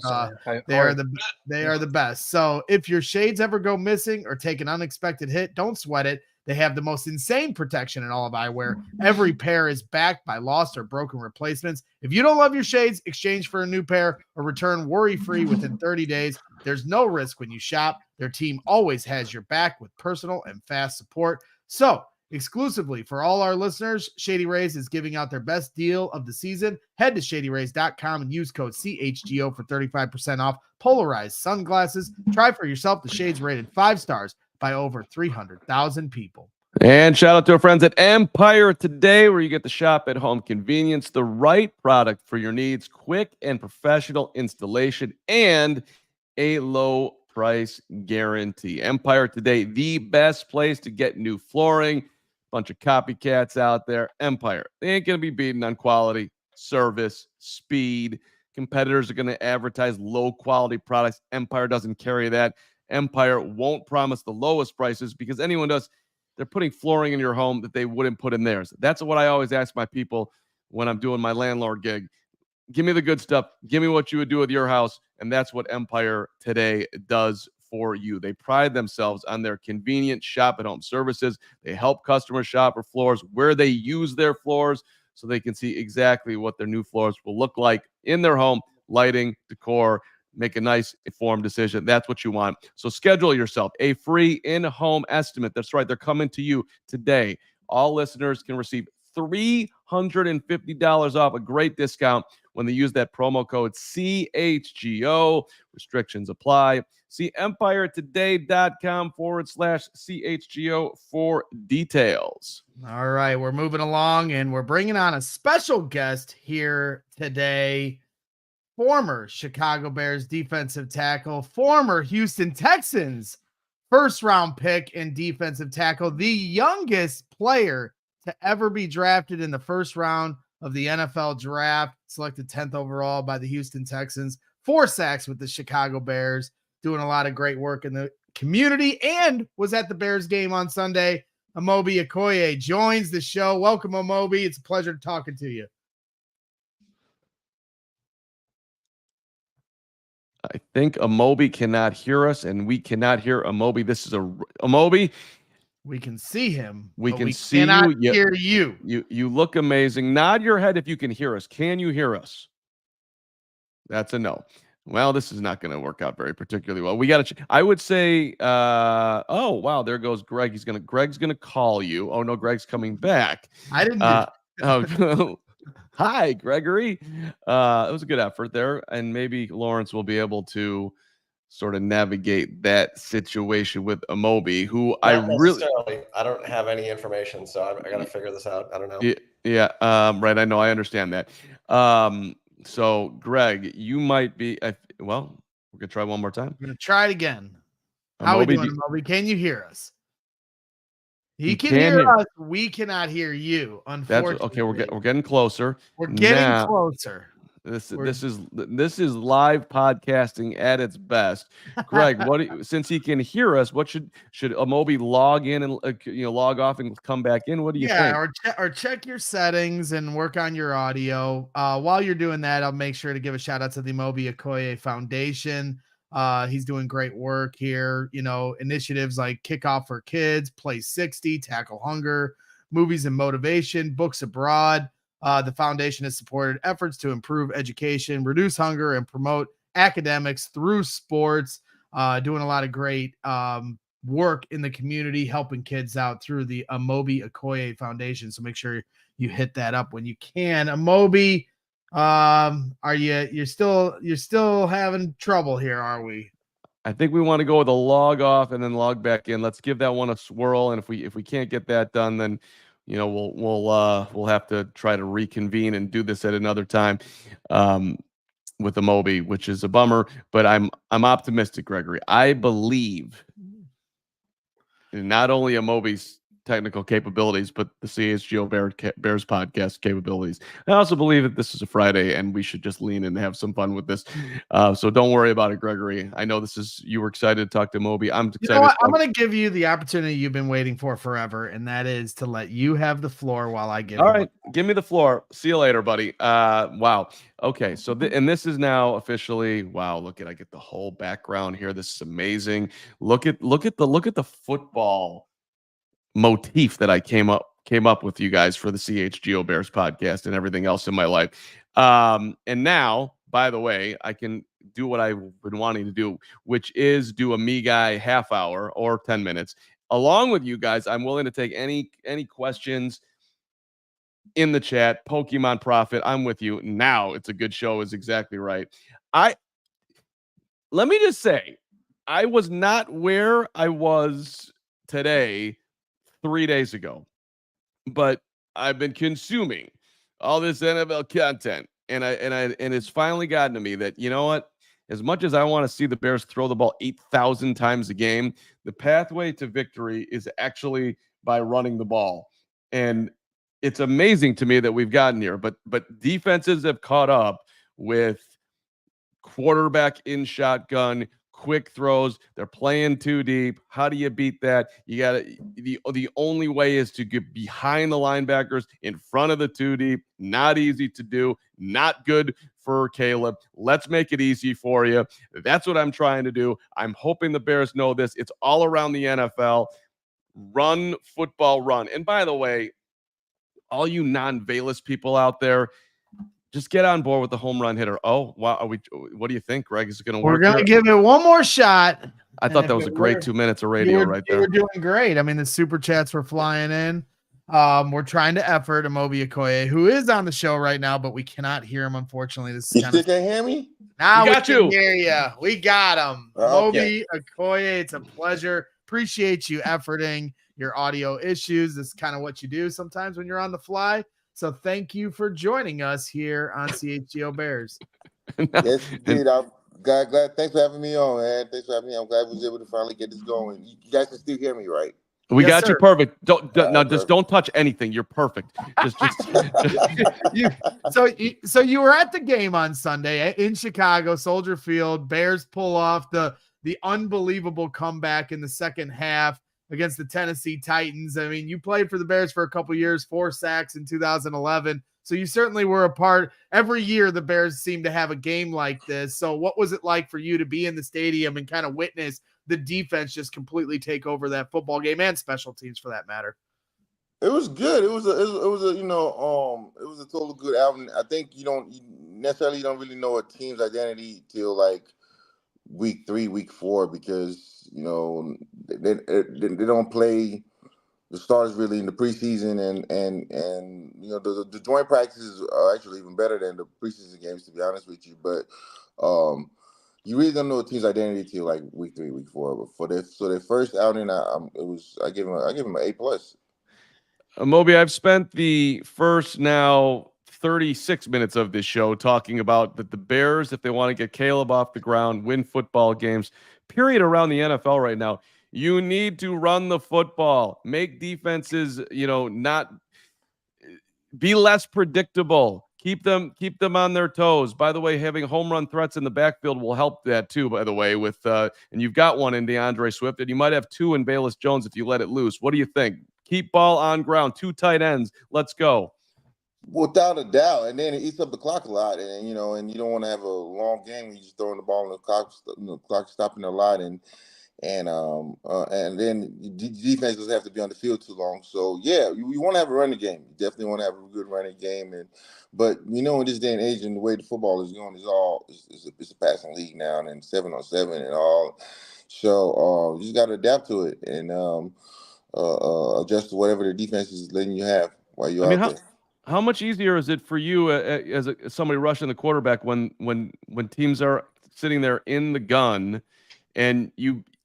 They are the best. So if your shades ever go missing or take an unexpected hit, don't sweat it. They have the most insane protection in all of eyewear. Every pair is backed by lost or broken replacements. If you don't love your shades, exchange for a new pair or return worry-free within 30 days. There's no risk when you shop. Their team always has your back with personal and fast support. So, exclusively for all our listeners, Shady Rays is giving out their best deal of the season. Head to shadyrays.com and use code CHGO for 35% off polarized sunglasses. Try for yourself the shades rated 5 stars by over 300,000 people. And shout out to our friends at Empire Today, where you get the shop at home convenience, the right product for your needs, quick and professional installation, and a low price guarantee. Empire Today, the best place to get new flooring. Bunch of copycats out there. Empire, they ain't going to be beaten on quality, service, speed. Competitors are going to advertise low quality products. Empire doesn't carry that. Empire won't promise the lowest prices because anyone does. They're putting flooring in your home that they wouldn't put in theirs. That's what I always ask my people when I'm doing my landlord gig. Give me the good stuff. Give me what you would do with your house. And that's what Empire Today does for you. They pride themselves on their convenient shop at home services. They help customers shop for floors where they use their floors so they can see exactly what their new floors will look like in their home, lighting, decor. Make a nice informed decision. That's what you want. So schedule yourself a free in-home estimate. That's right. They're coming to you today. All listeners can receive $350 off, a great discount when they use that promo code CHGO. Restrictions apply. See empiretoday.com/CHGO for details. All right. We're moving along and we're bringing on a special guest here today. Former Chicago Bears defensive tackle, former Houston Texans first-round pick and defensive tackle, the youngest player to ever be drafted in the first round of the NFL draft, selected 10th overall by the Houston Texans, 4 sacks with the Chicago Bears, doing a lot of great work in the community, and was at the Bears game on Sunday. Amobi Okoye joins the show. Welcome, Amobi. It's a pleasure talking to you. I think Amobi cannot hear us, and we cannot hear Amobi. This is Amobi. We can see him. We cannot hear you. You look amazing. Nod your head if you can hear us. Can you hear us? That's a no. Well, this is not going to work out very particularly well. We got to. I would say. Oh wow, there goes Greg. Greg's gonna call you. Oh no, Greg's coming back. I didn't. Oh. Hi, Gregory. It was a good effort there, and maybe Lawrence will be able to sort of navigate that situation with Amobi, who I don't have any information, so I got to figure this out. I don't know. Yeah. Right. I know. I understand that. So, Greg, you might be. We're gonna try one more time. I'm gonna try it again. How we Amobi, doing, Amobi? Can you hear us? He can can hear hear. us. We cannot hear you. That's Unfortunately, okay. We're getting closer. We're getting Now, closer. This is live podcasting at its best. Greg, since he can hear us, what should Amobi log in and log off and come back in? What do you think? Or check your settings and work on your audio. While you're doing that, I'll make sure to give a shout out to the Amobi Okoye Foundation. He's doing great work here. Initiatives like Kickoff for Kids, Play 60, Tackle Hunger, Movies and Motivation, Books Abroad. The foundation has supported efforts to improve education, reduce hunger, and promote academics through sports, doing a lot of great work in the community, helping kids out through the Amobi Okoye Foundation. So make sure you hit that up when you can. Amobi, you're still having trouble here, are we? I think we want to go with a log off and then log back in. Let's give that one a swirl, and if we can't get that done, then we'll have to try to reconvene and do this at another time with Amobi, which is a bummer. But I'm optimistic, Gregory. I believe in not only Amobi's technical capabilities, but the CHGO Bears podcast capabilities. I also believe that this is a Friday and we should just lean in and have some fun with this. So don't worry about it, Gregory. I know you were excited to talk to Amobi. I'm excited. I'm going to give you the opportunity you've been waiting for forever, and that is to let you have the floor while I give. All right, give me the floor. See you later, buddy. Wow. Okay. So and this is now officially. Wow. I get the whole background here. This is amazing. Look at the football motif that I came up with you guys for the CHGO Bears podcast and everything else in my life. And now, by the way, I can do what I've been wanting to do, which is do a Me Guy half hour or 10 minutes. Along with you guys, I'm willing to take any questions in the chat. Pokemon Prophet, I'm with you. Now it's a good show is exactly right. Let me just say, I was not where I was today 3 days ago, but I've been consuming all this NFL content, and it's finally gotten to me that, you know what, as much as I want to see the Bears throw the ball 8,000 times a game, the pathway to victory is actually by running the ball. And it's amazing to me that we've gotten here, but defenses have caught up with quarterback in shotgun, quick throws. They're playing too deep. How do you beat that? You got to the only way is to get behind the linebackers in front of the two deep. Not easy to do. Not good for Caleb. Let's make it easy for you. That's what I'm trying to do. I'm hoping the Bears know this. It's all around the NFL. Run, football, run. And by the way, all you non-Velas people out there, just get on board with the home run hitter. Oh, wow. What do you think, Greg? Is it going to work? We're going to give it one more shot. I thought that was a great 2 minutes of radio right there. You were doing great. I mean, the super chats were flying in. We're trying to effort Amobi Okoye, who is on the show right now, but we cannot hear him, unfortunately. You still can't hear me? Now we can hear you. We got him. Okay. Amobi Okoye, it's a pleasure. Appreciate you efforting your audio issues. This is kind of what you do sometimes when you're on the fly. So thank you for joining us here on CHGO Bears. Yes, indeed. I'm glad. Thanks for having me on, man. Thanks for having me. I'm glad we was able to finally get this going. You guys can still hear me, right? We got you perfect. Don't perfect. Don't touch anything. You're perfect. So you were at the game on Sunday in Chicago, Soldier Field. Bears pull off the unbelievable comeback in the second half against the Tennessee Titans. I mean, you played for the Bears for a couple years, 4 sacks in 2011. So you certainly were a part. Every year the Bears seem to have a game like this. So what was it like for you to be in the stadium and kind of witness the defense just completely take over that football game and special teams for that matter? It was good. It was a total good album. I think you don't really know a team's identity till like week 3, week 4, because they don't play the starters really in the preseason, and the joint practices are actually even better than the preseason games, to be honest with you. But you really don't know a team's identity till like week 3, week 4. But for their first outing, I give him an A+. Amobi, I've spent the first now 36 minutes of this show talking about that the Bears, if they want to get Caleb off the ground, win football games, period around the NFL right now. You need to run the football, make defenses, not be less predictable. Keep them on their toes. By the way, having home run threats in the backfield will help that too, by the way, with and you've got one in DeAndre Swift, and you might have two in Bayless Jones if you let it loose. What do you think? Keep ball on ground, 2 tight ends. Let's go. Without a doubt, and then it eats up the clock a lot, and you don't want to have a long game when you're just throwing the ball in the clock stopping a lot, and then defenses have to be on the field too long. So yeah, you want to have a running game. You definitely want to have a good running game, but in this day and age, and the way the football is going, it's a passing league now, and 7-on-7 and all. So you just got to adapt to it and adjust to whatever the defense is letting you have while you're out there. How much easier is it for you as somebody rushing the quarterback when teams are sitting there in the gun, and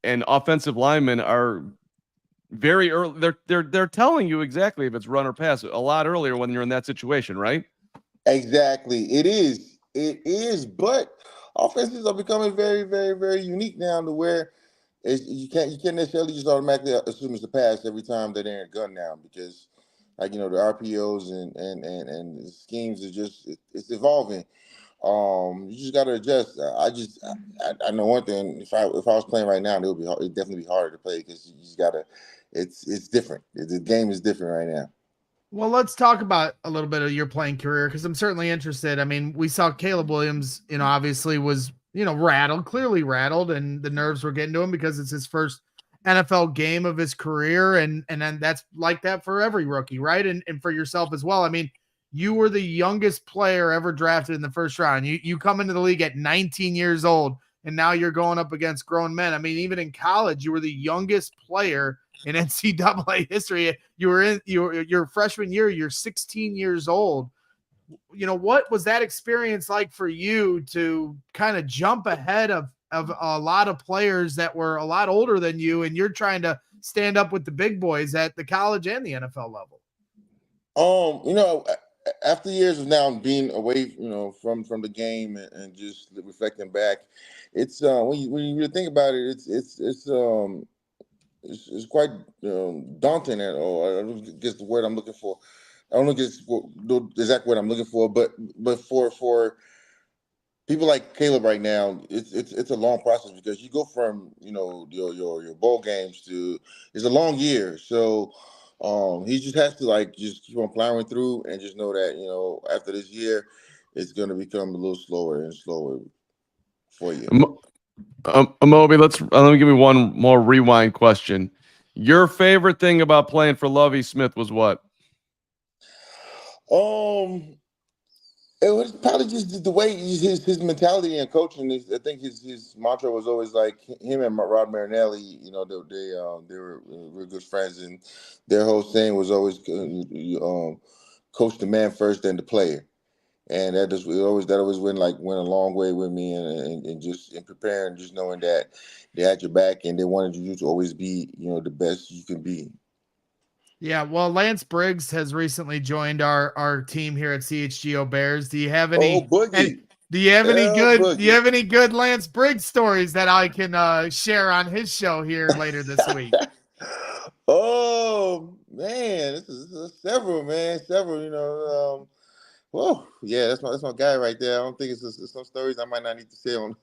offensive linemen are very early? They're telling you exactly if it's run or pass a lot earlier when you're in that situation, right? Exactly, it is. But offenses are becoming very, very, very unique now to where you can't necessarily just automatically assume it's a pass every time that they're in a gun now, because the RPOs and the schemes are it's evolving. You just got to adjust. I know one thing. If I was playing right now, it'd definitely be harder to play, because you just got to. It's different. The game is different right now. Well, let's talk about a little bit of your playing career, because I'm certainly interested. I mean, we saw Caleb Williams, obviously was, clearly rattled, and the nerves were getting to him because it's his first NFL game of his career. And then that's like that for every rookie, right? And for yourself as well. I mean, you were the youngest player ever drafted in the first round. You come into the league at 19 years old, and now you're going up against grown men. I mean, even in college, you were the youngest player in NCAA history. You were in your freshman year, you're 16 years old. What was that experience like for you to kind of jump ahead of a lot of players that were a lot older than you, and you're trying to stand up with the big boys at the college and the NFL level? After years of now being away, from the game and just reflecting back, it's when you really think about it, it's quite daunting at all. I don't guess the word I'm looking for. I don't know the exact word I'm looking for, but for people like Caleb right now, it's a long process, because you go from your bowl games to, it's a long year. So he just has to just keep on plowing through, and just know that after this year, it's going to become a little slower and slower for you. Amobi, let me give you one more rewind question. Your favorite thing about playing for Lovie Smith was what? It was probably just the way his mentality and coaching. I think his mantra was always him and Rod Marinelli. They were real good friends, and their whole saying was always coach the man first, then the player. And that always went a long way with me, and just in preparing, just knowing that they had your back and they wanted you to always be the best you can be. Yeah, well, Lance Briggs has recently joined our team here at CHGO Bears. Do you have any? Do you have any good Lance Briggs stories that I can share on his show here later this week? Oh man, this is several. Whoa, yeah, that's my guy right there. I don't think it's some stories I might not need to say on.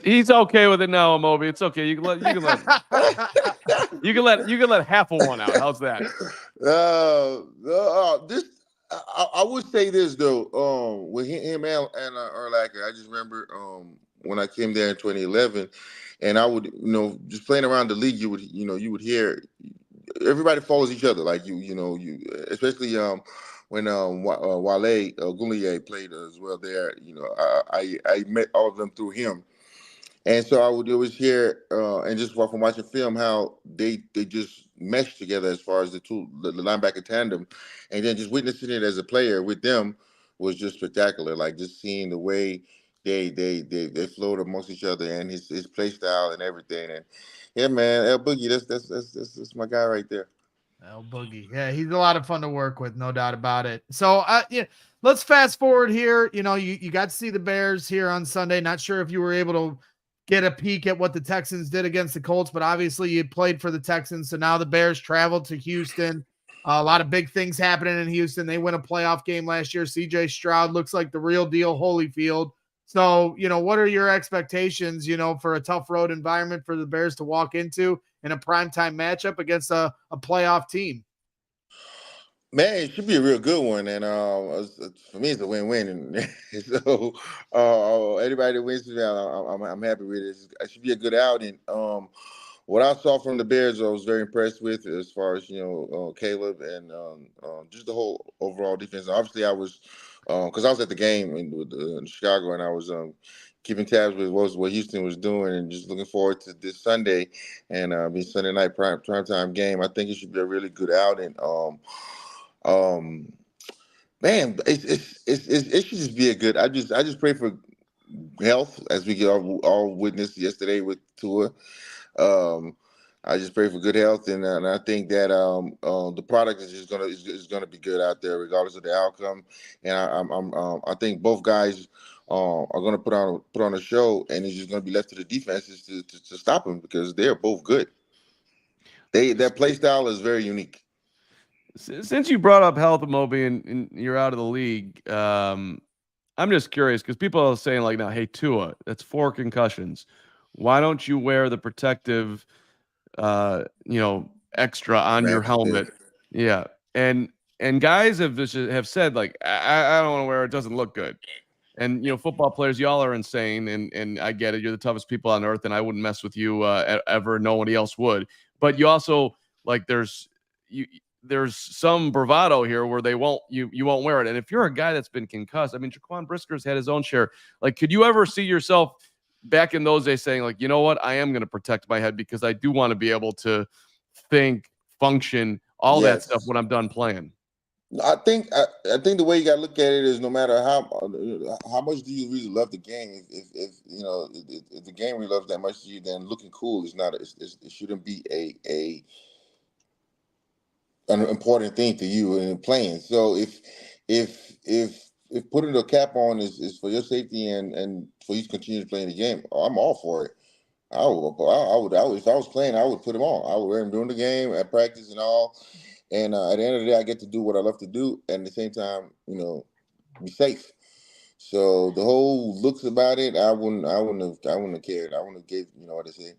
He's okay with it now, Amobi. It's okay. You can let half of one out. How's that? I would say this though. With him and Urlacher, I just remember when I came there in 2011, and I would just playing around the league, you would hear everybody follows each other, especially when Wale Goulier played as well there. I met all of them through him. And so I would always hear, and just from watching film, how they just meshed together as far as the linebacker tandem, and then just witnessing it as a player with them was just spectacular. Just seeing the way they flowed amongst each other, and his play style and everything. And yeah, man, El Boogie, that's my guy right there. Oh, Boogie. Yeah, he's a lot of fun to work with, no doubt about it. So, yeah, let's fast forward here. You know, you got to see the Bears here on Sunday. Not sure if you were able to get a peek at what the Texans did against the Colts, but obviously you played for the Texans. So now the Bears traveled to Houston. A lot of big things happening in Houston. They win a playoff game last year. CJ Stroud looks like the real deal Holyfield. So, you know, what are your expectations, you know, for a tough road environment for the Bears to walk into in a primetime matchup against a playoff team? Man, it should be a real good one, and for me, it's a win-win. And so, anybody that wins today, I'm happy with it. It should be a good outing. What I saw from the Bears, I was very impressed with, as far as Caleb and just the whole overall defense. Obviously, I was because I was at the game in Chicago, and I was keeping tabs with what Houston was doing, and just looking forward to this Sunday and be Sunday night primetime game. I think it should be a really good outing. Man, it should just be a good. I just pray for health, as we all witnessed yesterday with Tua. I just pray for good health, and I think that the product is just gonna be good out there, regardless of the outcome. And I think both guys are gonna put on a show, and it's just gonna be left to the defenses to stop them, because they're both good. Their play style is very unique. Since you brought up health, Amobi, and you're out of the league, I'm just curious, because people are saying, like, now, hey, Tua, that's 4 concussions. Why don't you wear the protective, extra on your helmet? Yeah, and guys have said, like, I don't want to wear it. It doesn't look good. And football players, y'all are insane, and I get it. You're the toughest people on earth, and I wouldn't mess with you ever. Nobody else would. But you also, like, there's some bravado here where you won't wear it. And if you're a guy that's been concussed, I mean, Jaquan Brisker's had his own share. Like, could you ever see yourself back in those days saying, like, you know what, I am going to protect my head because I do want to be able to think, function, all that stuff when I'm done playing? I think the way you got to look at it is, no matter how much do you really love the game, if the game really loves that much to you, then looking cool is not it shouldn't be an important thing to you in playing. So if putting the cap on is for your safety and for you to continue to play the game, I'm all for it. I would if I was playing, I would put him on. I would wear him during the game, at practice and all. And at the end of the day, I get to do what I love to do, and at the same time, be safe. So the whole looks about it, I wouldn't have cared. I wouldn't have gave, what I say.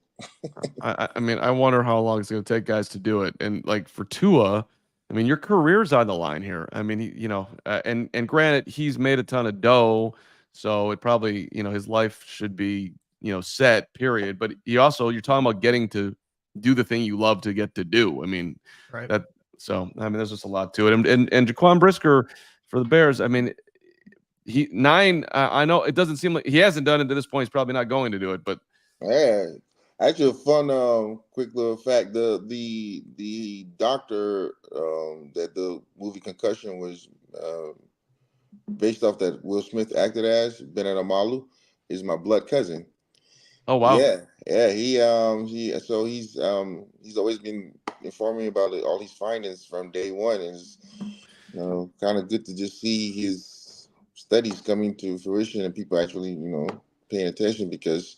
I mean, I wonder how long it's going to take guys to do it. And, like, for Tua, I mean, your career's on the line here. I mean, and granted, he's made a ton of dough, so it probably, his life should be, set, period. But you're talking about getting to do the thing you love to get to do. I mean, right. There's just a lot to it. And Jaquan Brisker for the Bears, I mean, I know it doesn't seem like he hasn't done it to this point. He's probably not going to do it, but yeah. Actually, a fun quick little fact: the doctor that the movie Concussion was based off, that Will Smith acted as, Benedict Amalu, is my blood cousin. Oh wow! Yeah. He's always been informing me about all these findings from day one, and it's kind of good to just see his studies coming to fruition and people actually paying attention, because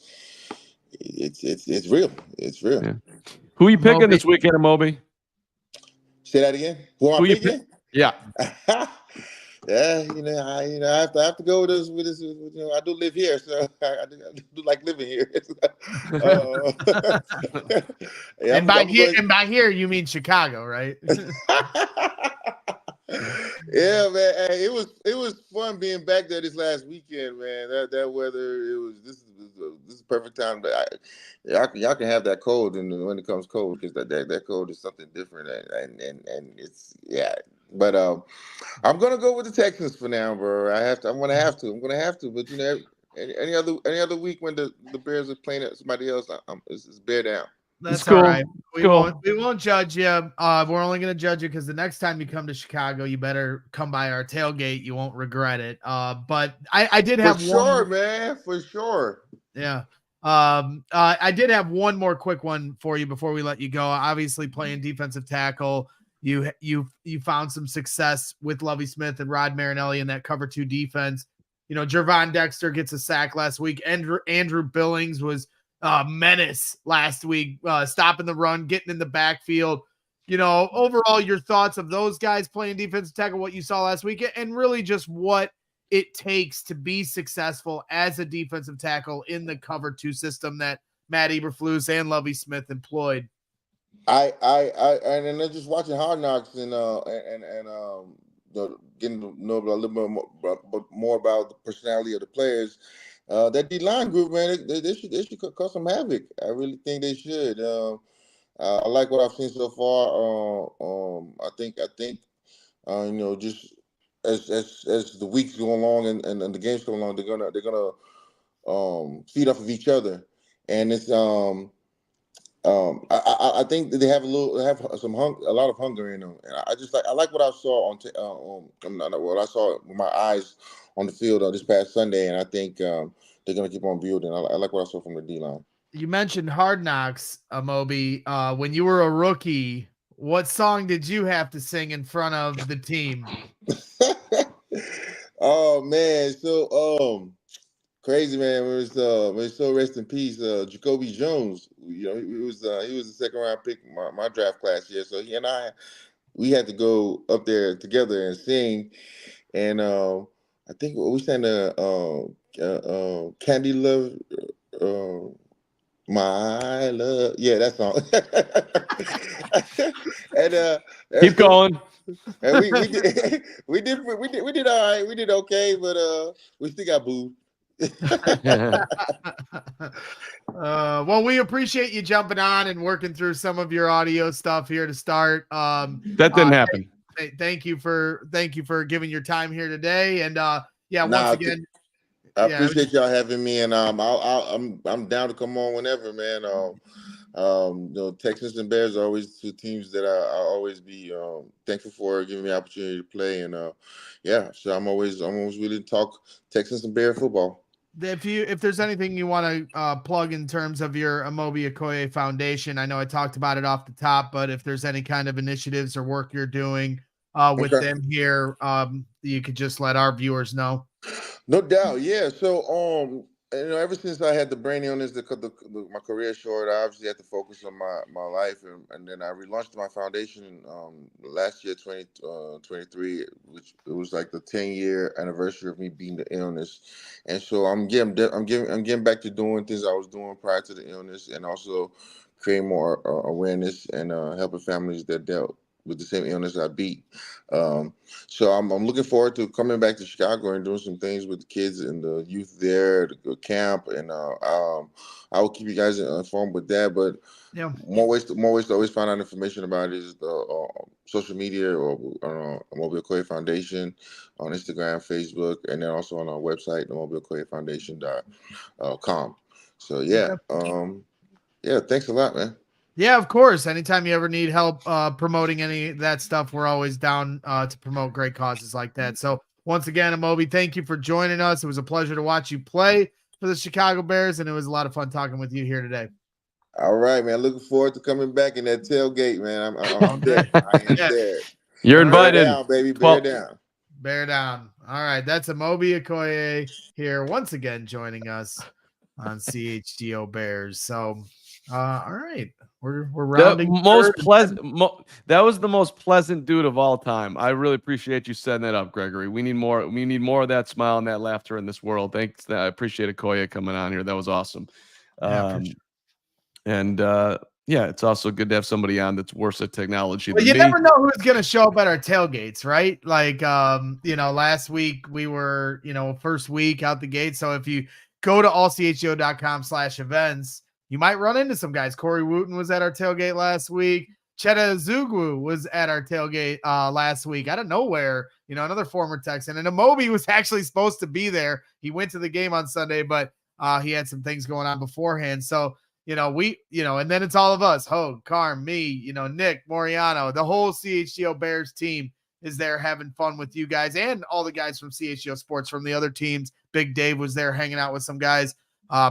it's real. It's real. Yeah. Who are you picking this weekend, Amobi? Say that again. Who am I picking? Yeah. Yeah, I have to go with this. I do live here, so I do like living here. Yeah, and by here you mean Chicago, right? Yeah, man. Hey, it was fun being back there this last weekend, man. That weather, this is perfect time. Y'all can have that cold, and when it comes cold, because that cold is something different, and it's But I'm gonna go with the Texans for now, bro. I'm gonna have to. But any other week when the Bears are playing at somebody else, it's bear down. That's cool. All right. We won't judge you. We're only going to judge you because the next time you come to Chicago, you better come by our tailgate. You won't regret it. But I did have for sure, man, for sure. Yeah. I did have one more quick one for you before we let you go. Obviously, playing defensive tackle, You found some success with Lovie Smith and Rod Marinelli in that cover 2 defense. Jervon Dexter gets a sack last week. Andrew Billings was a menace last week, stopping the run, getting in the backfield. Overall, your thoughts of those guys playing defensive tackle, what you saw last week, and really just what it takes to be successful as a defensive tackle in the cover 2 system that Matt Eberflus and Lovie Smith employed. And then just watching Hard Knocks and getting to know a little bit more about the personality of the players. That D-line group, man, they should cause some havoc. I really think they should. I like what I've seen so far. I think just as the weeks go along and the games go along, they're gonna feed off of each other, and it's I think they have a lot of hunger in them. And I like what I saw what I saw with my eyes on the field this past Sunday, and I think they're gonna keep on building. I like what I saw from the D-line. You mentioned Hard Knocks, Amobi. When you were a rookie, what song did you have to sing in front of the team? Oh man, so crazy, man. It was so rest in peace. Jacoby Jones, he was the second round pick my draft class year. So he and we had to go up there together and sing. And I think we sang Candy Love, My Love. Yeah, that song. And keep going. And we did all right. We did okay, but we still got booed. Well, we appreciate you jumping on and working through some of your audio stuff here to start. That didn't happen. Thank you for giving your time here today. And once again, I appreciate y'all having me, and I'm down to come on whenever, man. Texans and Bears are always 2 teams that I'll always be thankful for giving me the opportunity to play, and so I'm always willing to talk Texans and Bear football. If there's anything you want to plug in terms of your Amobi Okoye Foundation, I know I talked about it off the top, but if there's any kind of initiatives or work you're doing with them here, you could just let our viewers know. No doubt, yeah. So ever since I had the brain illness that cut my career short, I obviously had to focus on my life, and then I relaunched my foundation last year, 2023, which it was like the 10-year anniversary of me being the illness, and so I'm getting back to doing things I was doing prior to the illness, and also creating more awareness and helping families that dealt with the same illness I beat. So I'm looking forward to coming back to Chicago and doing some things with the kids and the youth there, the camp, and I will keep you guys informed with that. But more ways to always find out information about it is the social media or Amobi Okoye Foundation on Instagram, Facebook, and then also on our website, AmobiOkoyeFoundation.com. So thanks a lot, man. Yeah, of course. Anytime you ever need help promoting any of that stuff, we're always down to promote great causes like that. So once again, Amobi, thank you for joining us. It was a pleasure to watch you play for the Chicago Bears, and it was a lot of fun talking with you here today. All right, man. Looking forward to coming back in that tailgate, man. I'm there. I am there. You're invited. Bear down, baby. Bear down. Bear down. All right. That's Amobi Okoye here once again joining us on CHGO Bears. So, all right. We're rounding that was the most pleasant dude of all time. I really appreciate you setting that up, Gregory. We need more of that smile and that laughter in this world. Thanks. I appreciate Okoye coming on here. That was awesome. It's also good to have somebody on that's worse at technology. Well, you never know who's going to show up at our tailgates, right? Like, last week we were, first week out the gate. So if you go to allchgo.com/events, you might run into some guys. Corey Wooten was at our tailgate last week. Cheta Zugwu was at our tailgate last week out of nowhere, another former Texan. And Amobi was actually supposed to be there. He went to the game on Sunday, but he had some things going on beforehand. So, and then it's all of us, Hoge, Carm, me, Nick, Moriano, the whole CHGO Bears team is there having fun with you guys and all the guys from CHGO Sports from the other teams. Big Dave was there hanging out with some guys.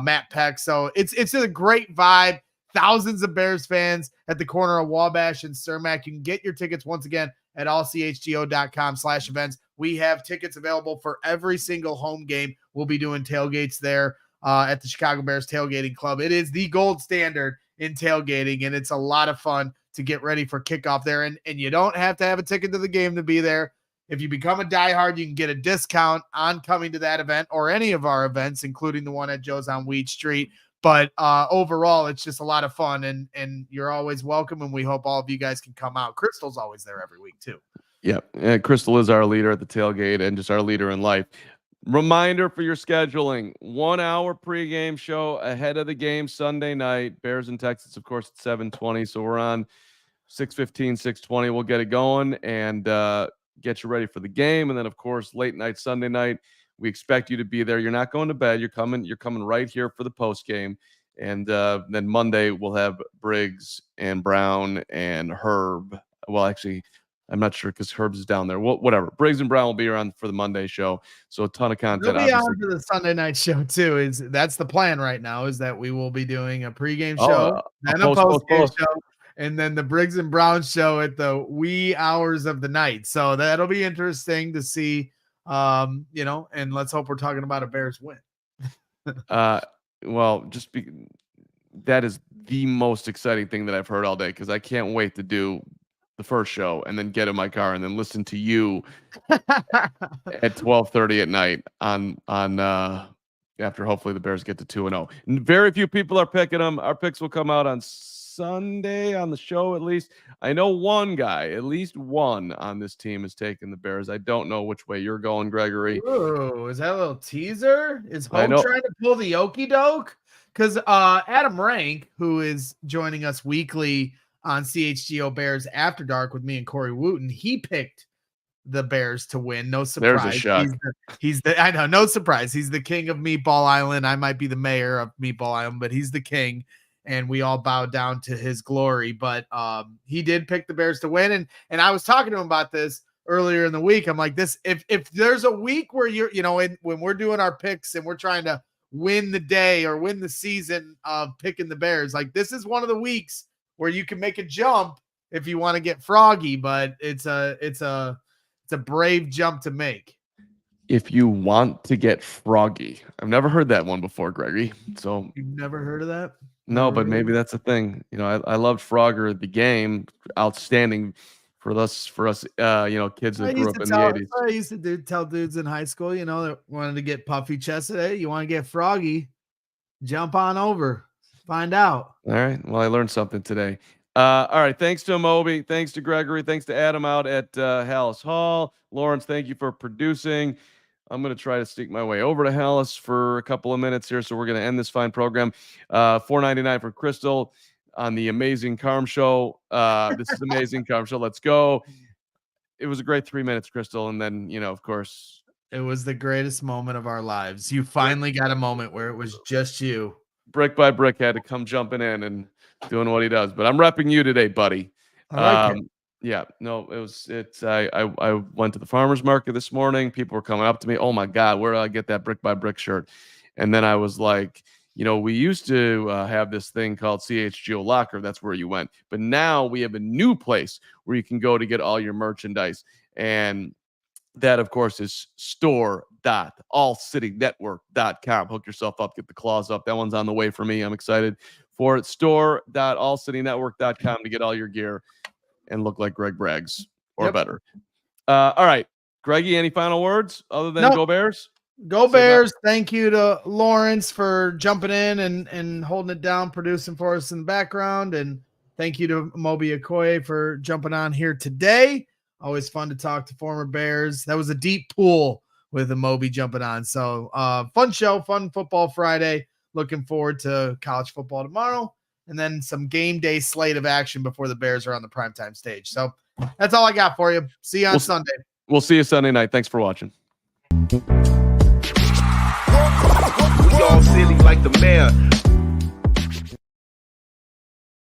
Matt Peck. So it's a great vibe. thousands of Bears fans at the corner of Wabash and Cermak. You can get your tickets once again at allchgo.com/events. We have tickets available for every single home game. We'll be doing tailgates there at the Chicago Bears Tailgating Club. It is the gold standard in tailgating, and it's a lot of fun to get ready for kickoff there. And you don't have to have a ticket to the game to be there. If you become a diehard, you can get a discount on coming to that event or any of our events, including the one at Joe's on Weed Street. But overall, it's just a lot of fun, and you're always welcome, and we hope all of you guys can come out. Crystal's always there every week, too. Yeah, and Crystal is our leader at the tailgate and just our leader in life. Reminder for your scheduling, 1 hour pregame show ahead of the game Sunday night. Bears and Texans, of course, at 7:20, so we're on 6:15, 6:20. We'll get it going and get you ready for the game. And then, of course, late night Sunday night, we expect you to be there. You're not going to bed. You're coming right here for the post game. And then Monday we'll have Briggs and Brown and Herb. Well, actually, I'm not sure because Herb's is down there. Whatever. Briggs and Brown will be around for the Monday show. So a ton of content. We'll be on for the Sunday night show too. That's the plan right now, is that we will be doing a pregame show, then a post-game show, and then the Briggs and Brown show at the wee hours of the night. So that'll be interesting to see, and let's hope we're talking about a Bears win. Well, that is the most exciting thing that I've heard all day, because I can't wait to do the first show and then get in my car and then listen to you at 12:30 at night on after hopefully the Bears get to 2-0. Very few people are picking them. Our picks will come out on Sunday on the show, at least. I know one guy, at least one on this team, is taking the Bears. I don't know which way you're going, Gregory. Ooh, is that a little teaser? Is Hoge trying to pull the okie doke? Because Adam Rank, who is joining us weekly on CHGO Bears After Dark with me and Corey Wooten, he picked the Bears to win. No surprise. There's a shock. I know, no surprise. He's the king of Meatball Island. I might be the mayor of Meatball Island, but he's the king, and we all bow down to his glory. But he did pick the Bears to win, and I was talking to him about this earlier in the week. I'm like, this, if there's a week where you're, when we're doing our picks and we're trying to win the day or win the season of picking the Bears, like, this is one of the weeks where you can make a jump if you want to get froggy, but it's a brave jump to make. If you want to get froggy. I've never heard that one before, Gregory. So you've never heard of that? No, but maybe that's a thing. I loved Frogger, the game, outstanding for us, kids that grew up in the 80s. I used to tell dudes in high school, that wanted to get puffy chested. Hey, you want to get froggy? Jump on over. Find out. All right. Well, I learned something today. All right. Thanks to Amobi. Thanks to Gregory. Thanks to Adam out at Halas Hall. Lawrence, thank you for producing. I'm going to try to sneak my way over to Halas for a couple of minutes here. So we're going to end this fine program. $4.99 for Crystal on the Amazing Carm Show. This is Amazing Carm Show. Let's go. It was a great 3 minutes, Crystal. And then, of course, it was the greatest moment of our lives. You finally got a moment where it was just you. Brick by Brick had to come jumping in and doing what he does. But I'm repping you today, buddy. I like it. Yeah, no, I went to the farmer's market this morning. People were coming up to me. Oh my God, where do I get that Brick by Brick shirt? And then I was like, we used to have this thing called CHGO Locker. That's where you went. But now we have a new place where you can go to get all your merchandise. And that, of course, is store.allcitynetwork.com. Hook yourself up, get the claws up. That one's on the way for me. I'm excited for it. Store.allcitynetwork.com to get all your gear and look like Greg Braggs or better. All right. Greggy, any final words other than Go Bears? Go Bears. Thank you to Lawrence for jumping in and holding it down, producing for us in the background. And thank you to Amobi Okoye for jumping on here today. Always fun to talk to former Bears. That was a deep pool with Amobi jumping on. So fun show, fun football Friday. Looking forward to college football tomorrow. And then some game day slate of action before the Bears are on the primetime stage. So that's all I got for you. See you on Sunday. We'll see you Sunday night. Thanks for watching. We all silly like the mayor.